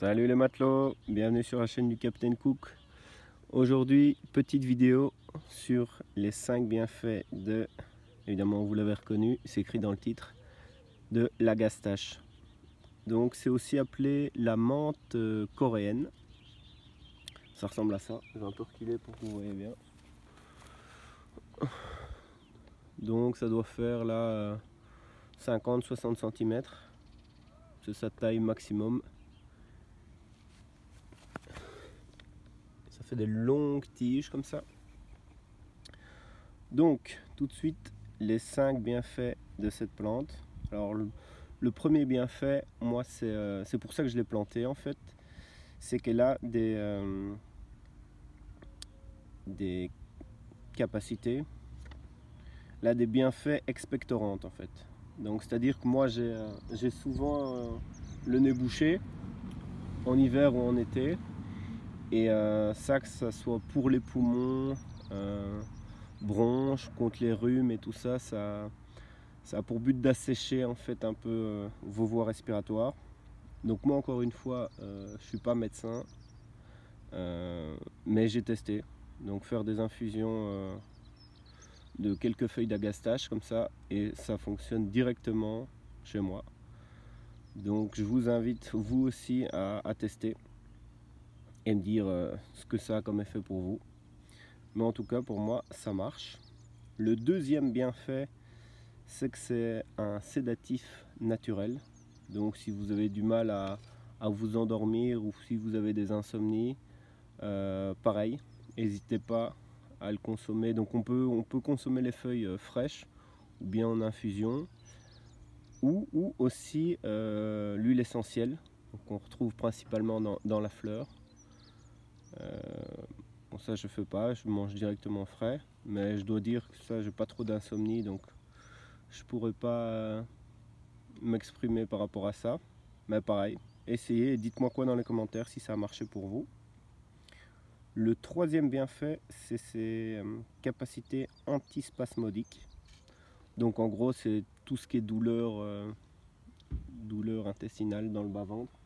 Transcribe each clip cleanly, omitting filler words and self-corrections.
Salut les matelots, bienvenue sur la chaîne du Captain Cook. Aujourd'hui, petite vidéo sur les 5 bienfaits de, évidemment vous l'avez reconnu, c'est écrit dans le titre, de l'agastache. Donc c'est aussi appelé la menthe coréenne. Ça ressemble à ça, je vais un peu reculer pour que vous voyez bien. Donc ça doit faire là 50-60 cm, c'est sa taille maximum. Ça fait des longues tiges comme ça. Donc tout de suite les 5 bienfaits de cette plante. Alors le premier bienfait, moi c'est pour ça que je l'ai planté en fait, c'est qu'elle a des capacités, elle a des bienfaits expectorantes en fait. Donc c'est à dire que moi j'ai souvent le nez bouché en hiver ou en été, et ça, que ça soit pour les poumons, bronches, contre les rhumes et tout ça, ça a pour but d'assécher en fait un peu vos voies respiratoires. Donc moi encore une fois, je suis pas médecin, mais j'ai testé. Donc faire des infusions de quelques feuilles d'agastache comme ça, et ça fonctionne directement chez moi. Donc je vous invite vous aussi à tester et me dire ce que ça a comme effet pour vous. Mais en tout cas pour moi ça marche. Le deuxième bienfait, c'est que c'est un sédatif naturel. Donc si vous avez du mal à vous endormir, ou si vous avez des insomnies, pareil, n'hésitez pas à le consommer. Donc on peut consommer les feuilles fraîches ou bien en infusion, ou aussi l'huile essentielle qu'on retrouve principalement dans la fleur. Bon, ça je fais pas, je mange directement frais, mais je dois dire que ça, j'ai pas trop d'insomnie, donc je pourrais pas m'exprimer par rapport à ça. Mais pareil, essayez et dites-moi quoi dans les commentaires si ça a marché pour vous. Le troisième bienfait, c'est ses capacités antispasmodiques. Donc en gros, c'est tout ce qui est douleur intestinale dans le bas-ventre.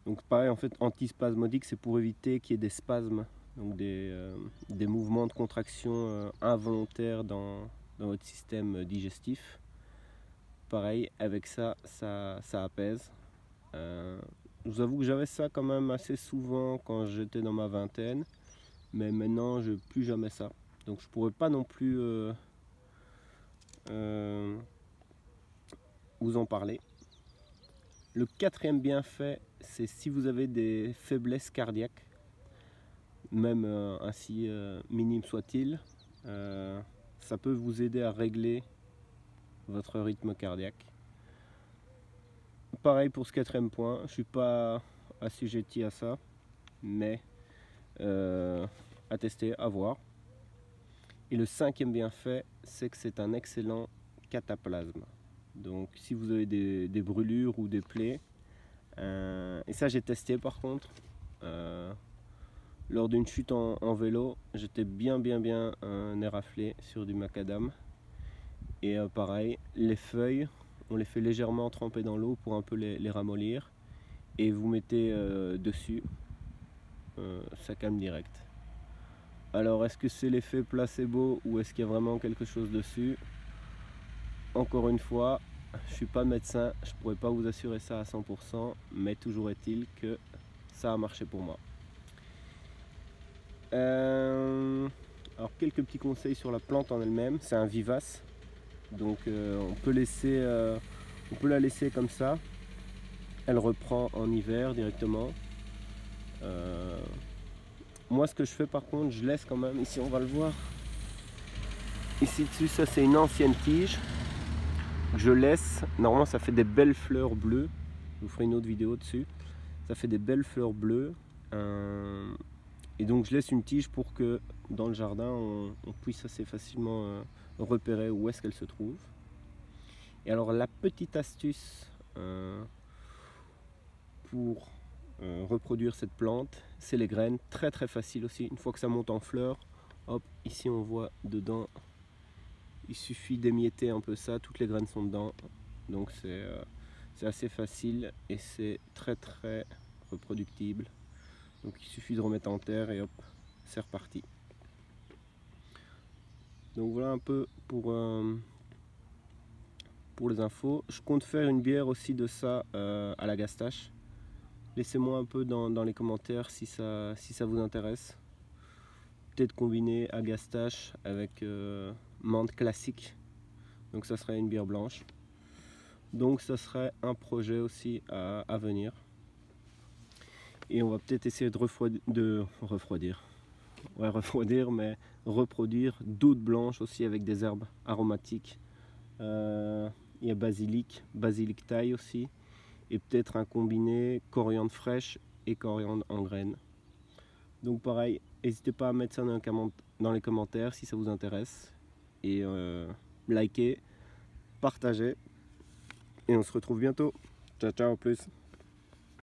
Donc pareil, en fait, antispasmodique, c'est pour éviter qu'il y ait des spasmes, donc des mouvements de contraction involontaires dans votre système digestif. Pareil, avec ça apaise. Je vous avoue que j'avais ça quand même assez souvent quand j'étais dans ma vingtaine, mais maintenant je n'ai plus jamais ça. Donc je pourrais pas non plus vous en parler. Le quatrième bienfait, c'est si vous avez des faiblesses cardiaques, même ainsi minime soit-il, ça peut vous aider à régler votre rythme cardiaque. Pareil pour ce quatrième point, je ne suis pas assujetti à ça, mais à tester, à voir. Et le cinquième bienfait, c'est que c'est un excellent cataplasme. Donc si vous avez des brûlures ou des plaies, et ça j'ai testé par contre, lors d'une chute en vélo, j'étais bien éraflé sur du macadam. Et pareil, les feuilles, on les fait légèrement tremper dans l'eau pour un peu les ramollir, et vous mettez dessus, ça calme direct. Alors est-ce que c'est l'effet placebo ou est-ce qu'il y a vraiment quelque chose dessus? Encore une fois, je ne suis pas médecin, je ne pourrais pas vous assurer ça à 100%, mais toujours est-il que ça a marché pour moi. Alors quelques petits conseils sur la plante en elle-même. C'est un vivace, donc on peut la laisser comme ça. Elle reprend en hiver directement. Moi ce que je fais par contre, je laisse quand même, ici on va le voir, ici dessus, ça c'est une ancienne tige, je laisse, normalement ça fait des belles fleurs bleues, je vous ferai une autre vidéo dessus, ça fait des belles fleurs bleues, et donc je laisse une tige pour que dans le jardin on puisse assez facilement repérer où est-ce qu'elle se trouve. Et alors la petite astuce pour reproduire cette plante, c'est les graines, très facile aussi. Une fois que ça monte en fleurs, hop, ici on voit dedans, il suffit d'émietter un peu ça, toutes les graines sont dedans, Donc c'est assez facile et c'est très reproductible. Donc il suffit de remettre en terre et hop, c'est reparti. Donc voilà un peu pour les infos. Je compte faire une bière aussi de ça à l'agastache. Laissez-moi un peu dans les commentaires si ça vous intéresse. Peut-être combiner agastache avec menthe classique. Donc ça serait une bière blanche. Donc ça serait un projet aussi à venir. Et on va peut-être essayer de refroidir. Ouais, refroidir, mais reproduire d'autres blanches aussi avec des herbes aromatiques. Il y a basilic thaï aussi. Et peut-être un combiné coriandre fraîche et coriandre en graines. Donc pareil, n'hésitez pas à mettre ça dans les commentaires si ça vous intéresse. Et likez, partagez. Et on se retrouve bientôt. Ciao, ciao, plus.